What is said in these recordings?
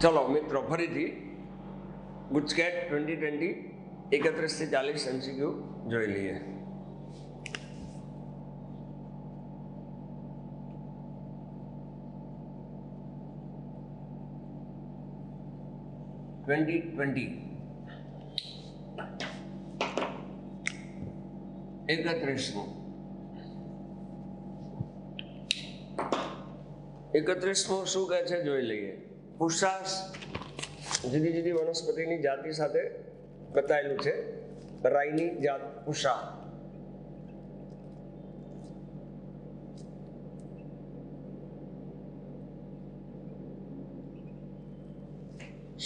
चलो मित्रों फरीथी गुजकेट 2020 31 થી 40 MCQ જોઈ લઈએ। એકત્રીસમો શું કહે છે જોઈ લઈએ। પુષાસ જુદી જુદી વનસ્પતિની જાતિ સાથે બતાવેલું છે। રાઈની જાત પુષા,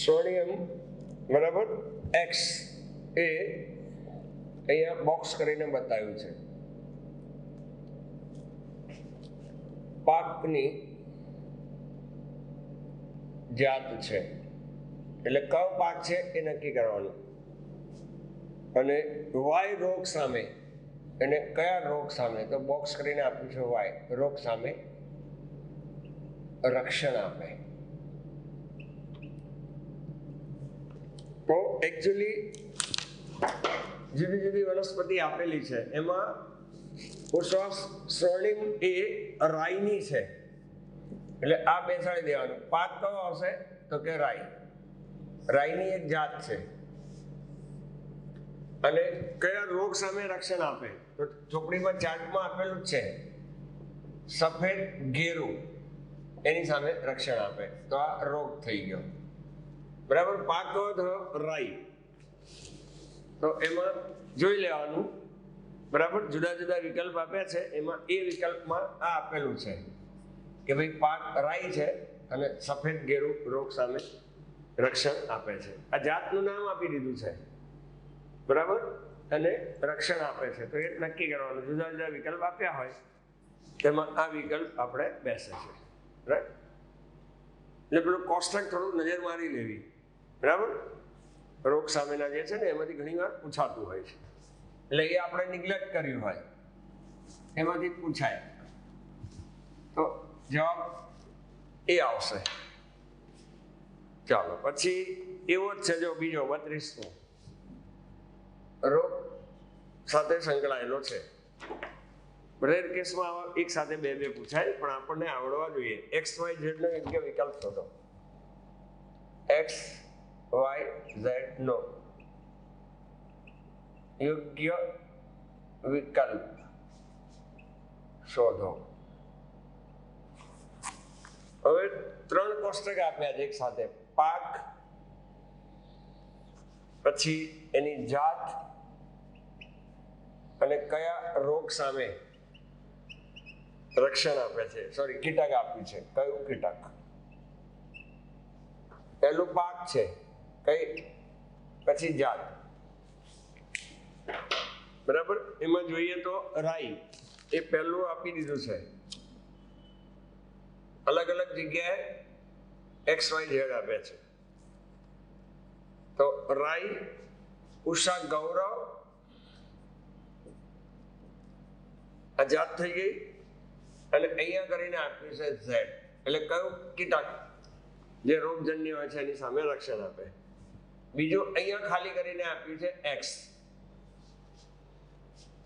સ્વર્ણિયમ બરાબર એક્સ એ અહીંયા બોક્સ કરીને બતાવ્યું છે। પાકની જાત છે એટલે કયો પાક છે એ નક્કી કરવાનું, અને વાય રોગ સામે એને કયા રોગ સામે તો બોક્સ કરીને આપ્યું છે વાય રોગ સામે રક્ષણ આપે। તો એકચ્યુઅલી જુદી જુદી વનસ્પતિ આપેલી છે, એમાં પુષ્પાસ સ્વર્ણિમ એ રાઈની છે એટલે આ બેસાડી દેવાનું। પાક કયો આવશે તો કે રાઈ, રાઈની એક જાત છે અને કયા રોગ સામે રક્ષણ આપે તો ચોપડીમાં ચાર્ટમાં આપેલું જ છે, સફેદ ગેરું એની સામે રક્ષણ આપે। તો આ રોગ થઈ ગયો બરાબર। પાક કયો થયો રાઈ, તો એમાં જોઈ લેવાનું બરાબર। જુદા જુદા વિકલ્પ આપ્યા છે, એમાં એ વિકલ્પમાં આ આપેલું છે કે ભાઈ પાક રાઈ છે અને સફેદ ગેરું રોગ સામે રક્ષણ આપે છે। આ જાતનું નામ આપી દીધું છે બરાબર, અને રક્ષણ આપે છે તો એ નક્કી કરવાનું। જુદા જુદા વિકલ્પ આપ્યા હોય તેમાં આ વિકલ્પ આપણે બેસે છે રાઈટ। એટલે પેલું કોષ્ટક થોડું નજર મારી લેવી બરાબર। રોગ સામેના જે છે ને એમાંથી ઘણી વાર પૂછાતું હોય છે, એટલે એ આપણે નિગ્લેક્ટ કર્યું હોય એમાંથી પૂછાય તો જવાબ એ આવશે। ચાલો પછી એવો જ છે જો બીજો 32મો રોગ સાથે સંકળાયેલો છે। રેર કેસમાં એક સાથે બે પૂછાય, પણ આપણને આવડવા જોઈએ। XYZ નો યોગ્ય વિકલ્પ શોધો। XYZ નો યોગ્ય વિકલ્પ શોધો। હવે 3 કોષ્ટક આપ્યા છે એક સાથે, પાક, પછી એની જાત અને કયા રોગ સામે રક્ષણ આપે છે, સોરી કીટક આપ્યું છે, કયું કીટક। પહેલું પાક છે કઈ, પછી જાત બરાબર। એમાં જોઈએ તો રાઈ એ પહેલું આપી દીધું છે, અલગ અલગ જગ્યાએ XYZ આપે છે તો રાઈ ઉષા ગૌરવ આ જાત થઈ ગઈ, અને અહીંયા કરીને આપ્યું છે Z એટલે કયું કીટક જે રોગજન્ય હોય છે એની સામે રક્ષણ આપે। બીજું અહીંયા ખાલી કરીને આપ્યું છે X,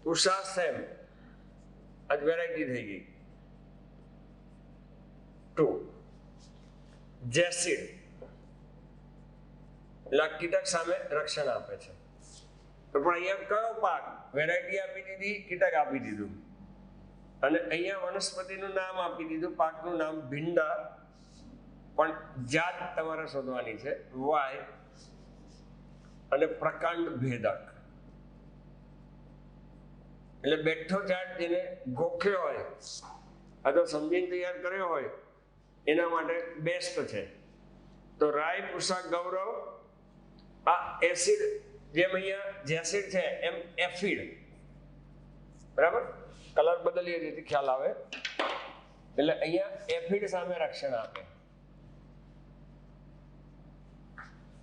ઉષા સેમ આ વેરાયટી થઈ ગઈ। 2 જેસિડ એટલે કીટક સામે રક્ષણ આપે છે, તો પણ અહીંયા કયો પાક, વેરાયટી આપી દીધી, કીટક આપી દીધું, અને અહીંયા વનસ્પતિનું નામ આપી દીધું, પાકનું નામ ભીંડા, પણ જાત તમારે શોધવાની છે વાય, અને પ્રકાંડ ભેદક એટલે બેઠો ચાર્ટ જેને ગોખ્યો હોય અથવા સમજીને તૈયાર કર્યો હોય એના માટે બેસ્ટ છે। તો રાય પુષા ગૌરવ, આ એસિડ જેમ અહીંયા જેસિડ છે એમ એફિડ બરાબર, કલર બદલીએ જેથી ખ્યાલ આવે, એટલે અહીંયા એફિડ સામે રક્ષણ આપે।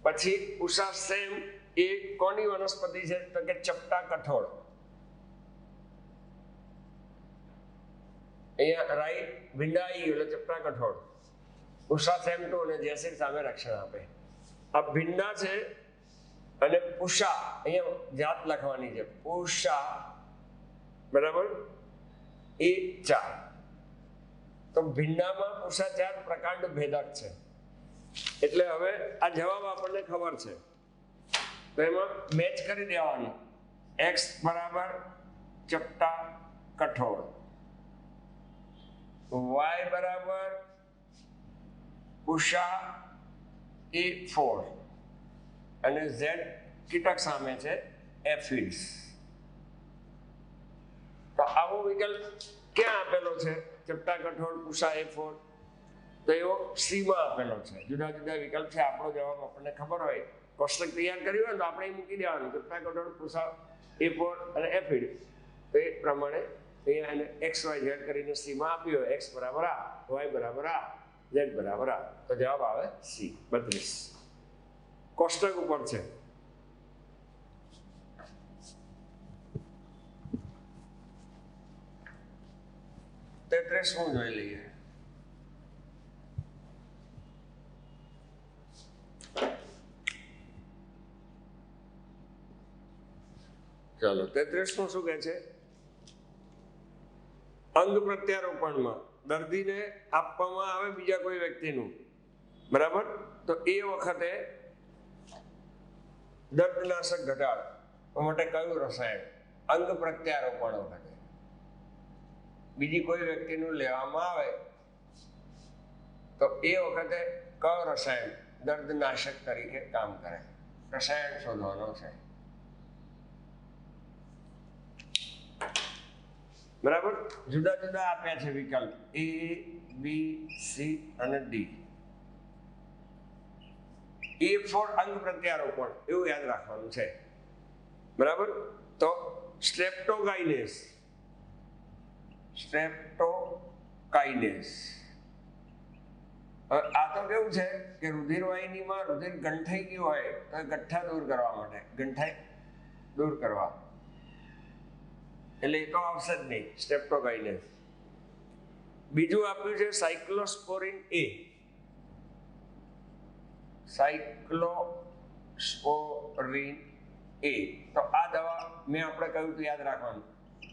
પછી ઉષા સેમ એ કોની વનસ્પતિ છે તો કે ચપટા કઠોળ, અહીંયા રાઈ ભીંડાઈ એટલે ચપટા કઠોળ, ઉષા સેમ ટુ અને જયસિર સામે રક્ષણ આપે. આ ભિન્ના છે અને પુષા, અહીંયા જાત લખવાની છે, પુષા બરાબર એ 4. તો ભિન્નામાં પુષા 4 પ્રકાંડ ભેદક છે. એટલે હવે આ જવાબ આપણને ખબર છે, તો એમાં મેચ કરી દેવાનું. x બરાબર ચપટા કઠોળ, y બરાબર પુષા A4 અને z કીટક સામે છે એફિડ્સ. તો આવો વિકલ્પ ક્યાં આપેલો છે? ચપટા કઠોળ, પુષા A4, તો એવો સી માં આપેલો છે. જુદા જુદા વિકલ્પ છે. આપણો જવાબ આપણને ખબર હોય, કોષ્ટક તૈયાર કર્યું હોય તો આપણે એ મૂકી દેવાનું, ચપટા કઠોળ, પુષા A4 અને એફિડ. તો એ પ્રમાણે અહીંયા એને XYZ કરીને સી માં આપ્યું હોય, x બરાબર આ, y બરાબર આ, z બરાબર આ. તો જવાબ આવે સી 32. કોષ્ટક ઉપર છે. શું જોઈ લઈએ. ચાલો 33 શું કહે છે? અંગ પ્રત્યારોપણમાં દર્દીને આપવામાં આવે બીજા કોઈ વ્યક્તિનું, બરાબર, તો એ વખતે દર્દનાશક ઘટાડવા માટે કયું રસાયણ? અંગ પ્રત્યારોપણ વખતે બીજી કોઈ વ્યક્તિનું લેવામાં આવે તો એ વખતે કયો રસાયણ દર્દનાશક તરીકે કામ કરે? રસાયણ શોધવાનો છે, બરાબર. જુદા જુદા આપ્યા છે વિકલ્પ A, B, C અને D. A ફોર અંગ પ્રત્યારોપણ એવું યાદ રાખવાનું છે, બરાબર. તો સ્ટ્રેપ્ટોકાઇનેસ, આ તો કેવું છે કે રુધિરવાહિનીમાં રુધિર ગંઠાઈ ગયું હોય તો ગઠ્ઠા દૂર કરવા માટે, ગંઠાઈ દૂર કરવા, એટલે એ તો આવશે જ નહીં, સ્ટ્રેપ્ટોકાઇનેસ. બીજું આપ્યું છે સાયક્લોસ્પોરિન A, સાયક્લોસ્પોરિન A. તો આ દવા મેં આપણે કહ્યું તો યાદ રાખવાનું,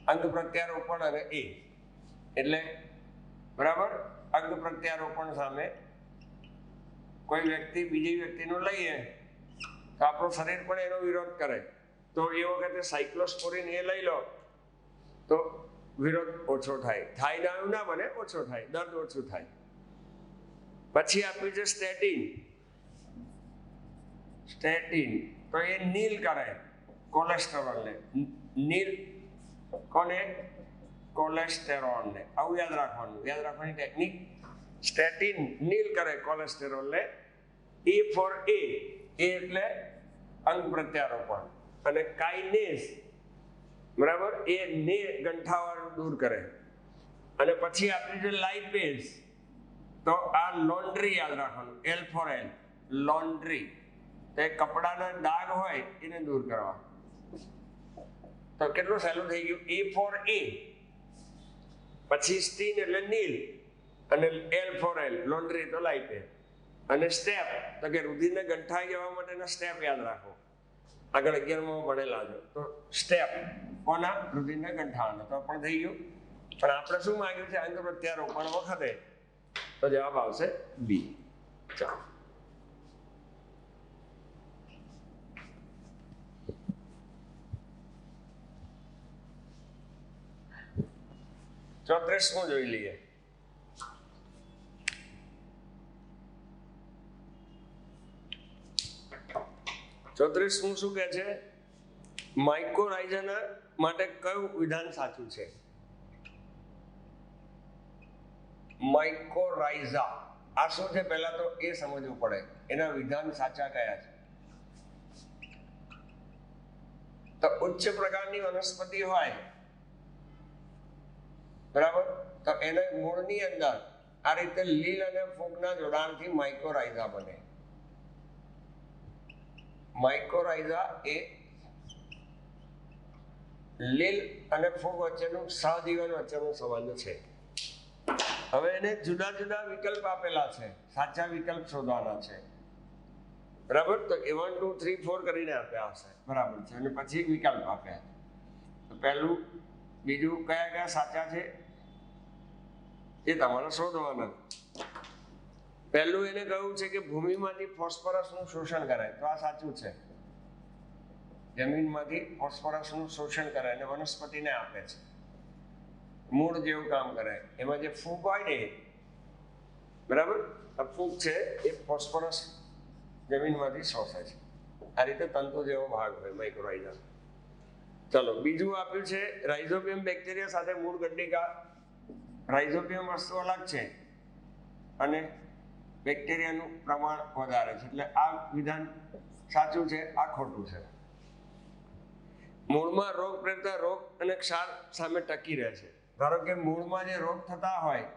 અંગ પ્રત્યારોપણ અને A, એટલે બરાબર. અંગ પ્રત્યારોપણ સામે કોઈ વ્યક્તિ બીજી વ્યક્તિનું લઈએ તો આપણું શરીર પણ એનો વિરોધ કરે, તો એ વખતે સાયક્લોસ્પોરિન A લઈ લો તો વિરોધ ઓછો થાય ના એવું ના બને, ઓછો થાય, દર્દ ઓછું થાય. પછી આપ્યું છે સ્ટેટિન, તો એ નીલ કરે કોલેસ્ટેરોલને, નીલ કોને? કોલેસ્ટેરોલને. આવું યાદ રાખવાની ટેકનિક. સ્ટેટિન નીલ કરે કોલેસ્ટેરોલને. E ફોર A, એટલે અંગ પ્રત્યારોપણ, અને કાઇનેસ, બરાબર, એ ને ગંઠાવાળું દૂર કરે. અને પછી આપ્યું છે લાઇપેઝ, તો આ લોન્ડ્રી યાદ રાખવાનું, L ફોર L, લોન્ડ્રી, તો એ કપડાના ડાઘ હોય એને દૂર કરવા. તો કેટલું સહેલું થઈ ગયું. A ફોર A, પછી સ્ટીન એટલે નીલ, અને L ફોર L, લોન્ડ્રી તો લાઇપેઝ, અને સ્ટેપ તો કે રુધિરને ગંઠાઈ જવા માટેના સ્ટેપ યાદ રાખો, આગળ 11માં ભણેલા છો. તો સ્ટેપ કોના? રુધિરને ગંઠાવાના. તો પણ થઈ ગયું. પણ આપણે શું માંગ્યું છે અંગ પ્રત્યારોપણ વખતે? તો જવાબ આવશે બી. ચાલો, ચોત્રીસમું જોઈ લઈએ. ચોત્રીસમું શું કહે છે? માઇકોરાઇઝા માટે કયું વિધાન સાચું છે? માઇકોરાઇઝા આ શું છે પહેલા તો એ સમજવું પડે, એના વિધાન સાચા કયા છે. તો ઉચ્ચ પ્રકારની વનસ્પતિ હોય, બરાબર, તો એને મૂળની અંદર આ રીતે લીલ અને ફૂગના જોડાણથી માઇકોરાઇઝા બને. માઇકોરાઇઝા એ લીલ અને ફૂગ વચ્ચેનું સહજીવન વચ્ચેનો સંબંધ છે. હવે એને જુદા જુદા વિકલ્પ આપેલા છે, સાચા વિકલ્પ શોધવાના છે, બરાબર. તો 1 2 3 4 કરીને આપ્યા હશે, બરાબર છે, અને પછી વિકલ્પ આપ્યા. તો પહેલું બીજું કયા કયા સાચા છે એ તમારે શોધવાના. પહેલું એને કહ્યું છે કે ભૂમિમાંથી ફોસ્ફરસનું શોષણ કરાય, તો આ સાચું છે. જમીનમાંથી ફોસ્ફરસનું શોષણ કરે અને વનસ્પતિને આપે છે, મૂળ જેવું કામ કરે. એમાં જે ફૂગ હોય ને, બરાબર, આ ફૂગ છે એ ફોસ્ફરસ જમીનમાંથી શોષે છે. આ રીતે તંતુ જેવો ભાગ હોય માઇક્રોરાઇઝા. ચલો, બીજું આપ્યું છે રાઇઝોબિયમ બેક્ટેરિયા સાથે મૂળ ગંડિકા. રાઇઝોબિયમ વસ્તુ અલગ છે અને બેક્ટેરિયાનું પ્રમાણ વધારે છે, એટલે આ વિધાન સાચું છે, આ ખોટું છે. મૂળમાં રોગ પ્રેરતા રોગ અને ક્ષાર સામે ટકી રહે છે. ધારો કે મૂળમાં જે રોગ થતા હોય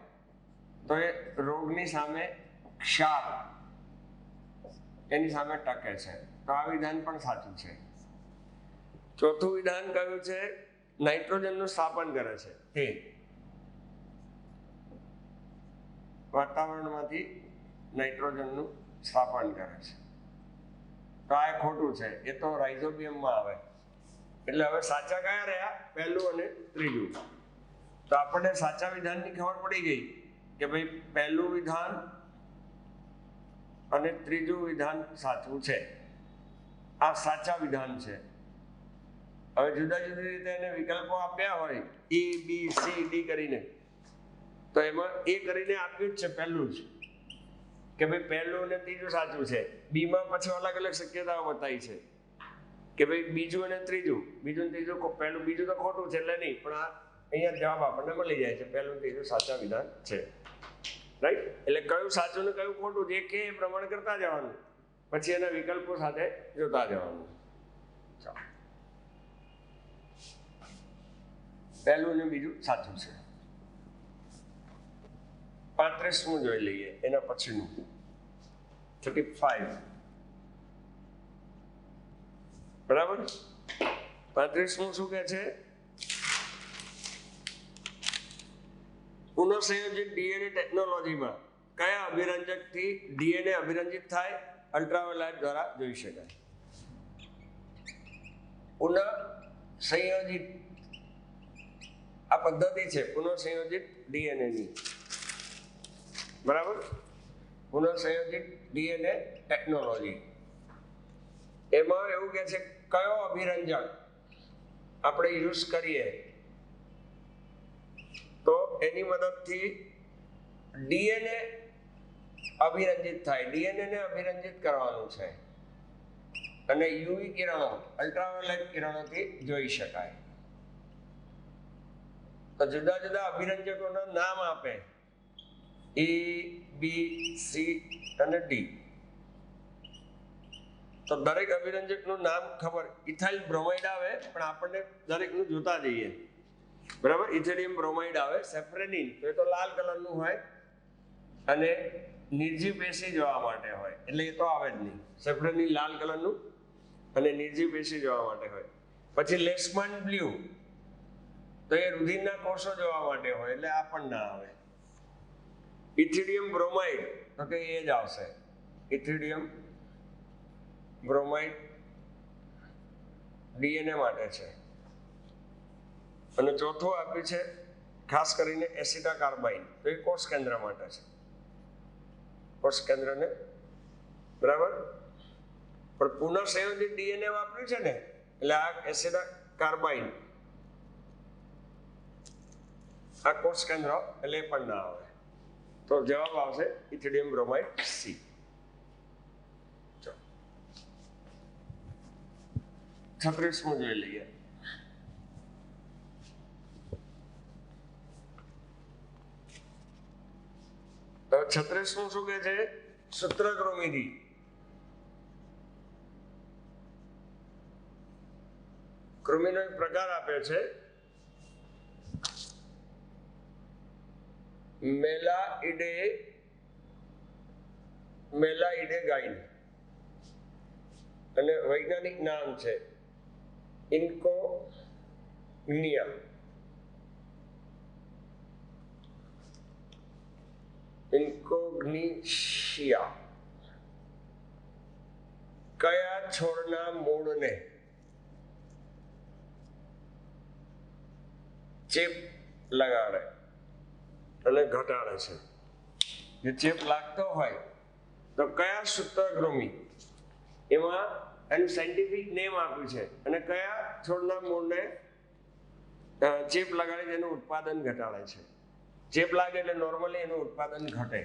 તો એ રોગની સામે ક્ષાર એની સામે ટકે છે, તો આ વિધાન પણ સાચું છે. ચોથું વિધાન કયું છે? નાઇટ્રોજનનું સ્થાપન કરે છે, તે વાતાવરણમાંથી નાઇટ્રોજનનું સ્થાપન કરે છે, તો આ ખોટું છે. એ તો રાઇઝોબિયમમાં આવે. એટલે હવે સાચા કયા રહ્યા? પહેલું અને ત્રીજું. તો આપણને સાચા વિધાનની ખબર પડી ગઈ કે ભાઈ પહેલું વિધાન અને ત્રીજું વિધાન સાચું છે. આ સાચા વિધાન છે. હવે જુદા જુદી રીતે એને વિકલ્પો આપ્યા હોય A B C D કરીને, તો એમાં એ કરીને આપ્યું જ છે પહેલું જ કે ભાઈ પહેલું અને ત્રીજું સાચું છે. બીમાં પછી અલગ અલગ શક્યતાઓ બતાવી છે કે ભાઈ બીજું અને ત્રીજું, બીજું અને ત્રીજું, પહેલું બીજું તો ખોટું છે એટલે નહીં, પણ આ અહીંયા જવાબ આપણને મળી જાય છે. પહેલું ત્રીજું સાચા વિધાન છે, રાઈટ. એટલે કયું સાચું ને કયું ખોટું જે કે એ પ્રમાણે કરતા જવાનું, પછી એના વિકલ્પો સાથે જોતા જવાનું. ચાલો, પહેલું ને બીજું સાચું છે. 35મું જોઈ લઈએ, એના પછીનું 35. બરાબર. 35મું શું કે છે? પુનઃસંયોજિત ડીએનએ ટેકનોલોજીમાં કયા અભિરંજકથી ડીએનએ અભિરંજિત થાય? અલ્ટ્રાવાયોલેટ દ્વારા જોઈ શકાય. પુનઃસંયોજિત આ પદ્ધતિ છે પુનઃસંયોજિત ડીએનએની, બરાબર. પુનઃસંયોજિત ડીએનએ ટેકનોલોજી, એમાં એવું કે છે કયો અભિરંજક આપણે યુઝ કરીએ તો એની મદદથી ડીએનએ અભિરંજિત થાય. ડીએનએ ને અભિરંજિત કરવાનું છે અને યુવી કિરણો, અલ્ટ્રાવાયોલેટ કિરણોથી જોઈ શકાય. તો જુદા જુદા અભિરંજકોના નામ આપે, A B C અને D. તો દરેક અભિરંજકનું નામ ખબર. ઇથાઇલ બ્રોમાઇડ આવે, પણ આપણને દરેકનું જોતા જઈએ, બરાબર. ઇથેરિયમ બ્રોમાઇડ આવે. સેફ્રેનિન તો એ તો લાલ કલરનું હોય અને નિર્જીવ પેશી જોવા માટે હોય, એટલે એ તો આવે જ નહીં. સેફ્રેનિન લાલ કલરનું અને નિર્જીવ પેશી જોવા માટે હોય. પછી લેશમાન બ્લુ તો એ રુધિરના કોષો જોવા માટે હોય, એટલે આ પણ ના આવે. ઇથિડિયમ બ્રોમાઇડ તો કે એ જ આવશે. ઇથિડિયમ બ્રોમાઇડ ડીએનએ માટે છે. અને ચોથું આપ્યું છે ખાસ કરીને એસિટાકાર્બાઇન, તો એ કોષ કેન્દ્ર માટે છે, કોષ કેન્દ્રને, બરાબર. પણ પુનઃસંયોજિત ડીએનએ વાપર્યું છે ને, એટલે આ એસિટાકાર્બાઇન આ કોષ કેન્દ્ર, એટલે એ પણ ના આવે. તો જવાબ આવશે ઇથિડિયમ બ્રોમાઇડ C. 36મું જોઈ લઈએ. તો 36મું શું કે છે? સૂત્રક્રોમિથી. કૃમિનો એક પ્રકાર આપ્યો છે મેલાઇડેગાઇન, અને વૈજ્ઞાનિક નામ છે ઇન્કોગ્નિયા. ઇન્કોગ્નિશિયા કયા છોડના મૂળને ચેપ લગાડે અને ઘટાડે છે? જે ચેપ લાગતો હોય તો કયા સૂત્રકૃમિ એમાં એનું સાયન્ટિફિક નેમ આપ્યું છે અને કયા છોડના મૂળને ચેપ લગાડી એનું ઉત્પાદન ઘટાડે છે? ચેપ લાગે એટલે નોર્મલી એનું ઉત્પાદન ઘટે.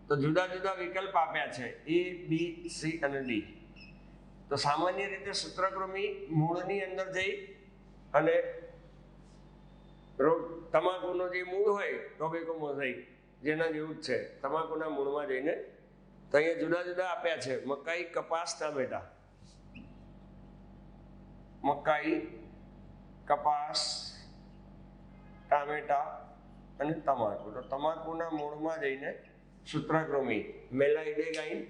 તો જુદા જુદા વિકલ્પ આપ્યા છે, A, B, C અને D. તો સામાન્ય રીતે સૂત્રકૃમિ મૂળની અંદર જઈ અને રોગ તમાકુનો જે મૂળ હોય ટોબેકો મોઝાઇક જેના જેવું જ છે, તમાકુના મૂળમાં જઈને તો અહીંયા જુદા જુદા આપ્યા છે: મકાઈ, કપાસ, ટામેટા. મકાઈ, કપાસ, ટામેટા અને તમાકુ. તો તમાકુના મૂળમાં જઈને સૂત્રકૃમિ મેલાઇડેગાઇન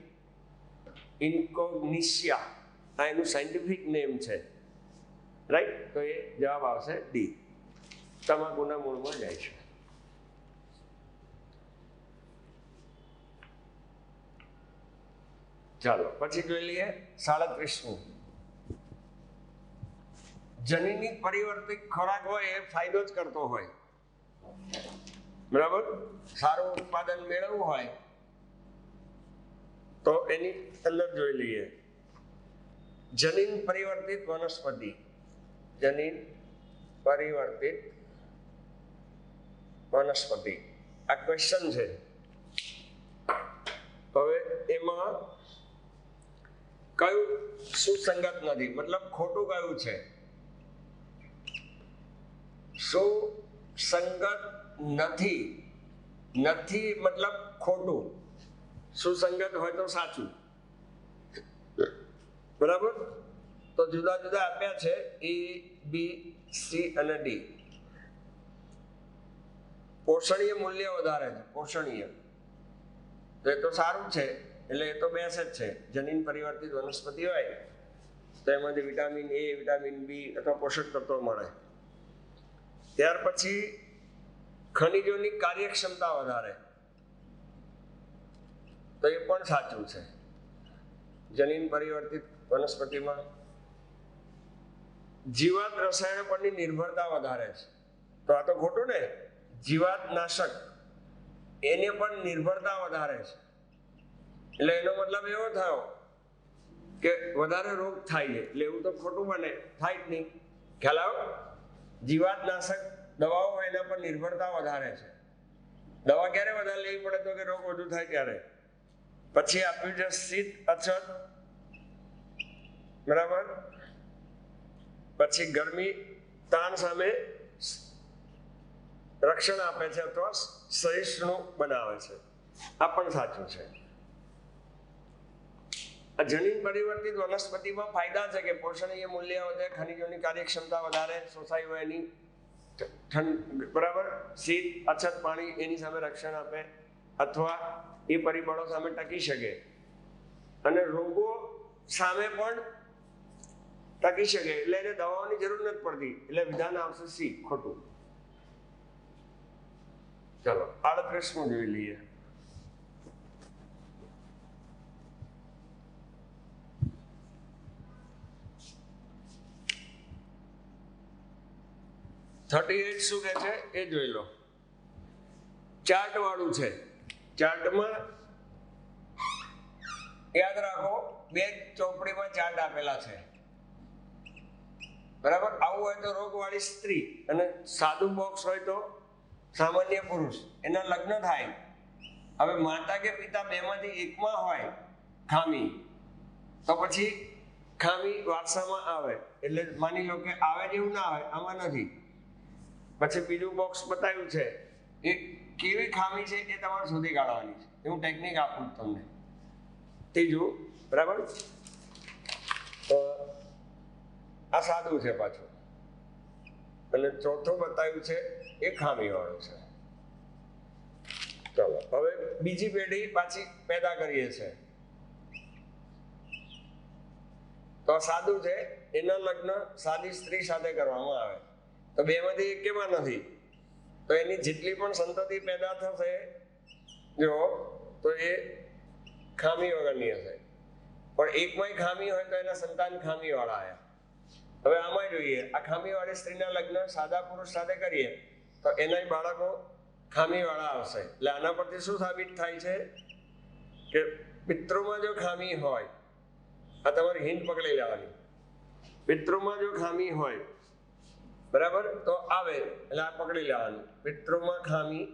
ઇન્કોગ્નિશિયા, આ એનું સાયન્ટિફિક નેમ છે, રાઈટ? તો એ જવાબ આવશે ડી, તમાકુના મૂળમાં જાય છે. ચાલો પછી જોઈ લઈએ 37મું. જનીનિક પરિવર્તિત ખોરાક હોય એ ફાયદો જ કરતો હોય, બરાબર? સારું ઉત્પાદન મેળવવું હોય તો એની અંદર જોઈ લઈએ જનીન પરિવર્તિત વનસ્પતિ. જનીન પરિવર્તિત વનસ્પતિ આ ક્વેશ્ચન છે. હવે એમાં કયું સુસંગત નથી, મતલબ ખોટું કયું છે? સુસંગત નથી, નથી મતલબ ખોટું, સુસંગત હોય તો સાચું, બરાબર? તો જુદા જુદા આપ્યા છે A, B, C અને D. પોષણીય મૂલ્ય વધારે છે, પોષણીય, તો એ તો સારું છે, એટલે એ તો બેસ જ છે. જનીન પરિવર્તિત વનસ્પતિ હોય તો એમાંથી વિટામિન A, વિટામિન B અથવા પોષક તત્વો મળે. ત્યાર પછી ખનિજોની કાર્યક્ષમતા વધારે, તો એ પણ સાચું છે. જનીન પરિવર્તિત વનસ્પતિમાં જીવાત રસાયણ પરની નિર્ભરતા વધારે છે, તો આ તો ખોટું ને? જીવાત નાશક એને પણ નિર્ભરતા વધારે છે, એટલે એનો મતલબ એવો થયો કે વધારે રોગ થાય છે, એટલે એવું તો ખોટું બને, થાય જ નહીં. ખ્યાલ આવ્યો? જીવાત નાશક દવાઓ એના પર નિર્ભરતા વધારે છે. દવા ક્યારે વધારે લેવી પડે? તો કે રોગ વધુ થાય ત્યારે. પછી આપ્યું છે શીત અછત, બરાબર? પછી ગરમી તાણ સામે રક્ષણ આપે છે અથવા સહિષ્ણુ બનાવે છે, આ પણ સાચું છે. આ જનીન પરિવર્તિત વનસ્પતિમાં ફાયદા છે કે પોષણીય મૂલ્ય વધે, ખનિજોની કાર્યક્ષમતા વધારે, શોષાઈ હોય એની બરાબર, શીત અછત પાણી એની સામે રક્ષણ આપે અથવા એ પરિબળો સામે ટકી શકે, અને રોગો સામે પણ ટકી શકે, એટલે એને દવાઓની જરૂર નથી પડતી, એટલે વિધાન આવશે સી, ખોટું. ચલો 38મું જોઈ લઈએ. શું કે છે એ જોઈ લો. ચાર્ટ વાળું છે. ચાર્ટમાં યાદ રાખો, બે ચોપડીમાં ચાર્ટ આપેલા છે, બરાબર? આવું હોય તો રોગવાળી સ્ત્રી અને સાદું બોક્સ હોય તો સામાન્ય પુરુષ, એના લગ્ન થાય. હવે માતા કે પિતા બેમાંથી એકમાં હોય ખામી, તો પછી ખામી વારસામાં આવે, એટલે માની લો કે આવે જેવું ના હોય, આમાં નથી. પછી બીજું બોક્સ બતાવ્યું છે, એ કેવી ખામી છે એ તમારે શોધી કાઢવાની છે, એવું ટેકનિક આપું તમને. ત્રીજું, બરાબર? તો આ સાદું છે પાછું, અને ચોથું બતાવ્યું છે એ ખામી વાળું છે. ચલો હવે બીજી પેઢી પાછી પેદા કરીએ છે, તો આ સાદું છે, એના લગ્ન સાદી સ્ત્રી સાથે કરવામાં આવે, તો બેમાંથી એક કેમાં નથી, તો એની જેટલી પણ સંતતિ પેદા થશે જો તો એ ખામી વગરની હશે, પણ એકમાંય ખામી હોય તો એના સંતાન ખામી વાળા આવ્યા. હવે આમાં જોઈએ, આ ખામી વાળી સ્ત્રીના લગ્ન સાદા પુરુષ સાથે કરીએ તો એના બાળકો ખામી વાળા આવશે. એટલે આના પરથી શું સાબિત થાય છે કે પિતૃમાં જો ખામી હોય, આ તમારી હિંટ પકડી લેવાની, પિતૃમાં જો ખામી હોય બરાબર તો આવે, એટલે આ પકડી લેવાનું, પિતૃમાં ખામી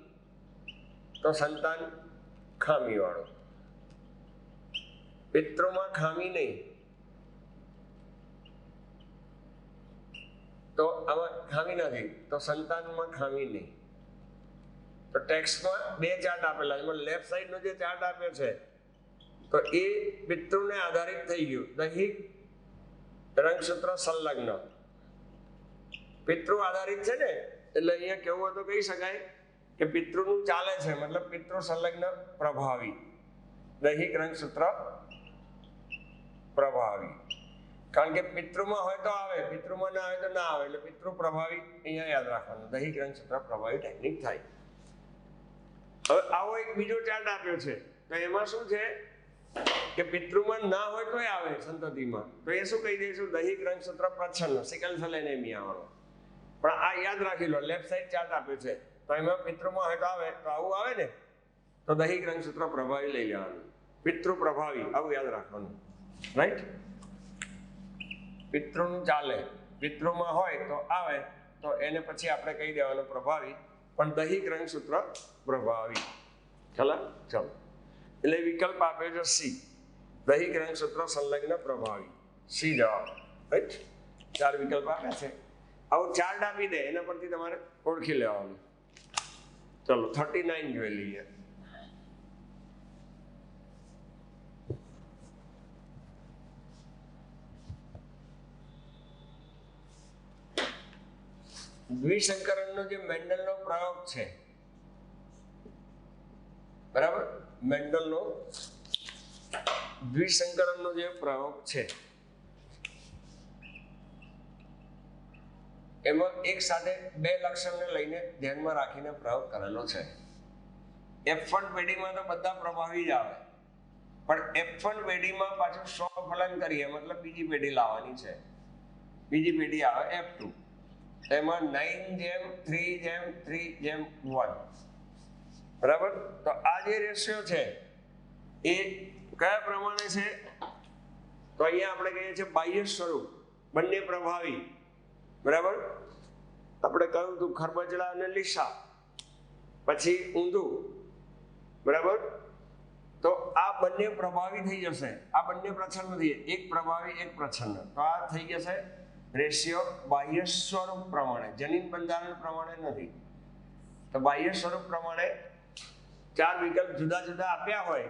તો સંતાન ખામી વાળો, પિતૃમાં ખામી નહીં તો આમાં ખામી નથી તો સંતાનમાં ખામી નહીં. તો ટેક્સ્ટમાં બે ચાર્ટ આપેલા છે, લેફ્ટ સાઈડનો જે ચાર્ટ આપ્યો છે તો એ પિતૃને આધારિત થઈ ગયું, દૈહિક રંગસૂત્ર સંલગ્ન પિતૃ આધારિત છે ને, એટલે અહીંયા કેવું હોય તો કહી શકાય કે પિતૃનું ચાલે છે, મતલબ પિતૃ સંલગ્ન પ્રભાવી, દૈહિક રંગસૂત્ર પ્રભાવી. કારણ કે પિતૃમાં હોય તો આવે, પિતૃમાં ના હોય તો ના આવે, એટલે પિતૃ પ્રભાવી અહીંયા યાદ રાખવાનું, દૈહિક રંગસૂત્ર પ્રભાવી ટેકનિક થાય. હવે આવો એક બીજો ચાર્ટ આપ્યો છે તો એમાં શું છે કે પિતૃમાં ના હોય તોય આવે સંતતિમાં, તો એ શું કહી દઈશું, દૈહિક રંગસૂત્ર પ્રચ્છન્ન, સિકલ સેલ એનેમિયા વાળો. પણ આ યાદ રાખી લો, લેફ્ટ સાઈડ ચાર્ટ આપ્યો છે તો એમાં પિતૃમાં હોય તો આવે, તો આવું આવે ને તો દૈહિક રંગસૂત્ર પ્રભાવી લઈ લેવાનું, પિતૃ પ્રભાવી આવું યાદ રાખવાનું, રાઈટ. પિતૃનું ચાલે, પિતૃમાં હોય તો આવે તો એને પછી આપણે કહી દેવાનું પ્રભાવી, પણ દૈહિક રંગસૂત્ર પ્રભાવી. ચાલો ચાલો, એટલે વિકલ્પ આપ્યો છે સી, દૈહિક રંગસૂત્ર સંલગ્ન પ્રભાવી, સી જવાબ, રાઈટ. 4 વિકલ્પ આપ્યા છે, આવું ચાર્ટ આપી દે એના પરથી તમારે ઓળખી લેવાનું. ચલો 39 જોઈ લઈએ. દ્વિસંકરણનો જે મેન્ડલનો પ્રયોગ છે બરાબર, મેન્ડલનો દ્વિસંકરણનો જે પ્રયોગ છે એમાં એક સાથે 2 લક્ષણને લઈને ધ્યાનમાં રાખીને પ્રયોગ કરેલો છે. F1 પેઢીમાં તો બધા પ્રભાવી જ આવે, પણ F1 પેઢીમાં પાછું સ્વફલન કરીએ, મતલબ બીજી પેઢી લાવવાની છે, બીજી પેઢી આવે F2, એમાં 9:3:3:1 બરાબર. તો આ જે રેશિયો છે એ કયા પ્રમાણે છે, તો અહીંયા આપણે કહીએ છીએ બાહ્ય સ્વરૂપ બંને પ્રભાવી બરાબર. આપણે કહ્યું હતું ખરબચડા અને લીસા, પછી ઊંધું બરાબર. તો આ બંને પ્રભાવી થઈ જશે, આ બંને પ્રચ્છન્ન થઈ, એક પ્રભાવી એક પ્રચ્છન્ન, તો આ થઈ જશે રેશિયો બાહ્ય સ્વરૂપ પ્રમાણે, જનીન બંધારણ પ્રમાણે નથી. તો બાહ્ય સ્વરૂપ પ્રમાણે 4 વિકલ્પ જુદા જુદા આપ્યા હોય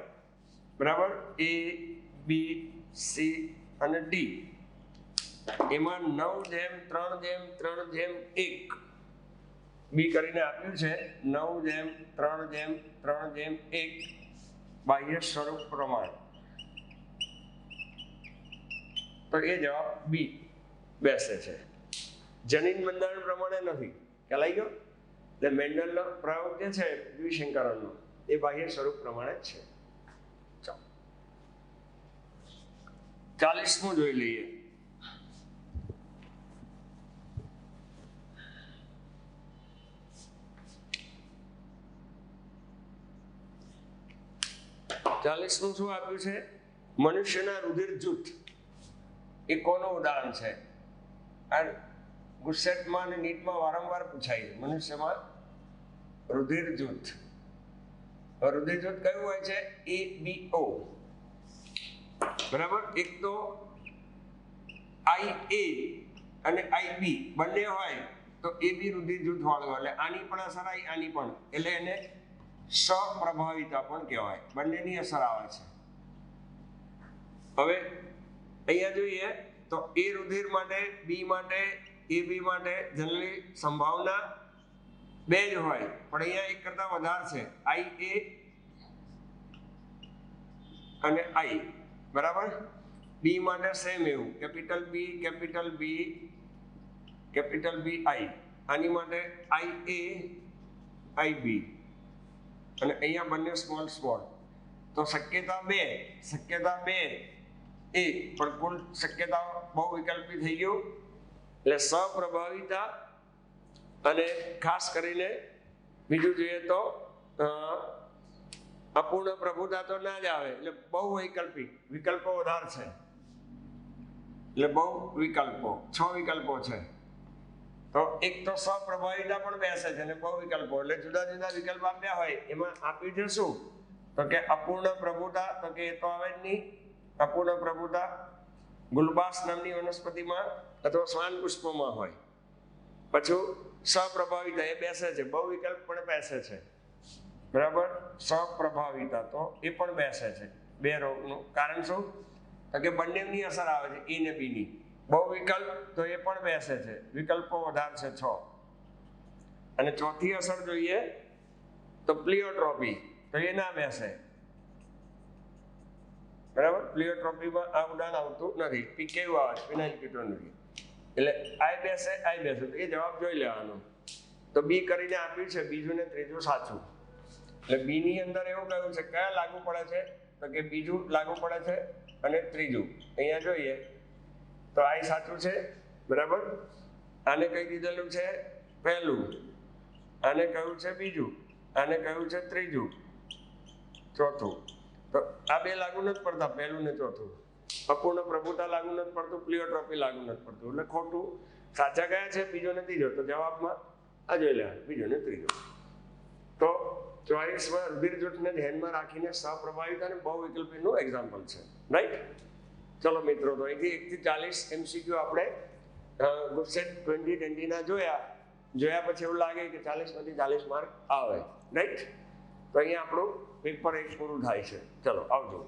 બરાબર, A, B, C અને D, એમાં 9:3:3:1 બી કરીને આપ્યું છે, 9:3:3:1 બાહ્ય સ્વરૂપ પ્રમાણે, તો એ જવાબ બી બેસે છે. જનીન બંધારણ પ્રમાણે નથી, ખ્યાલ ગયો. એટલે મેન્ડલનો પ્રયોગ જે છે દ્વિસંકરણનો એ બાહ્ય સ્વરૂપ પ્રમાણે જ છે. ચાલો 40મું જોઈ લઈએ. ચાલીસમું શું આપ્યું છે, મનુષ્યના રુધિર જૂથ, એ કોનું ઉદાહરણ છે? આ ગુસ્સેટમાં અને નીટમાં વારંવાર પૂછાય છે, મનુષ્યમાં રુધિર જૂથ. રુધિર જૂથ કયું હોય છે? ABO બરાબર. એક તો IA અને IB બંને હોય તો AB રુધિર જૂથ વાળું, એટલે આની પણ અસર આવી, આની પણ, એટલે એને સપ્રભાવિતા પણ કહેવાય, બંનેની અસર આવે છે. હવે અહીંયા જોઈએ તો A રુધિર માટે, B માટે, AB માટે જનરલી સંભાવના 2 જ હોય, પણ અહીંયા એક કરતા વધારે છે, IA અને I બરાબર. B માટે સેમ એવું, capital B, capital B, capital B I, આની માટે IA, IB અને અહીંયા બંને સ્મોલ સ્મોલ, તો શક્યતા બે એ પણ કુલ શક્યતા બહુ વિકલ્પી થઈ ગયું. એટલે સપ્રભાવિતા અને ખાસ કરીને બીજું જોઈએ તો અપૂર્ણ પ્રભુતા તો ના જ આવે. એટલે બહુ વૈકલ્પિક, વિકલ્પો વધારે છે. એટલે બહુ વિકલ્પો, 6 વિકલ્પો છે. તો એક તો સપ્રભાવિતા પણ બેસે છે અને બહુ વિકલ્પો, એટલે જુદા જુદા વિકલ્પ આપ્યા હોય એમાં આપ્યું છે શું? તો કે અપૂર્ણ પ્રભુતા, તો કે એ તો આવે જ નહીં. અપૂર્ણ પ્રભુતા ગુલબાસ નામની વનસ્પતિમાં અથવા શ્વાન પુષ્પમાં હોય. પછી સપ્રભાવિતા એ બેસે છે, બહુ વિકલ્પ પણ બેસે છે. બરાબર, સપ્રભાવિતા તો એ પણ બેસે છે. બે રોગનું કારણ શું? તો કે બંનેની અસર આવે છે, ઈ ને બી ની. બહુ વિકલ્પ તો એ પણ બેસે છે, વિકલ્પો વધારે છે 6. અને ચોથી અસર જોઈએ તો પ્લિયોટ્રોપી, તો એ ના બેસે. બરાબર, પ્લિયોટ્રોપીમાં આ ઉડાન આવતું નથી. પી કેવું આવે છે? ફિનાઇલ કીટોન્યુરિન. એટલે આઈ બેસે તો એ જવાબ જોઈ લેવાનો. તો બી કરીને આપ્યું છે બીજું ને ત્રીજું સાચું. એટલે બી ની અંદર એવું કહ્યું છે કયા લાગુ પડે છે? તો કે બીજું લાગુ પડે છે અને ત્રીજું. અહીંયા જોઈએ તો આઈ સાચું છે. બરાબર, આને કહી દીધેલું છે પહેલું, આને કહ્યું છે બીજું, આને કહ્યું છે ત્રીજું, ચોથું. તો આ બે લાગુ નથી પડતા, પહેલું ને ચોથું. અપૂર્ણ પ્રભુતા લાગુ નથી પડતું, પ્લિયોટ્રોપી લાગુ નથી પડતું. એટલે ખોટું. સાચા કયા છે? બીજો ને ત્રીજો. તો જવાબમાં આ જોઈ લેવાનું, બીજો ને ત્રીજો. તો 24માં રુધિર જૂથને ધ્યાનમાં રાખીને સપ્રભાવિતા અને બહુ વિકલ્પીનું એક્ઝામ્પલ છે. રાઈટ? ચલો મિત્રો, તો અહીંથી 1 થી 40 MCQ આપણે ગુજસેટ 2020 ના જોયા પછી એવું લાગે કે 40માંથી 40 માર્ક આવે. રાઈટ? તો અહીંયા આપણું પેપર 1 પૂરું થાય છે. ચલો આવજો.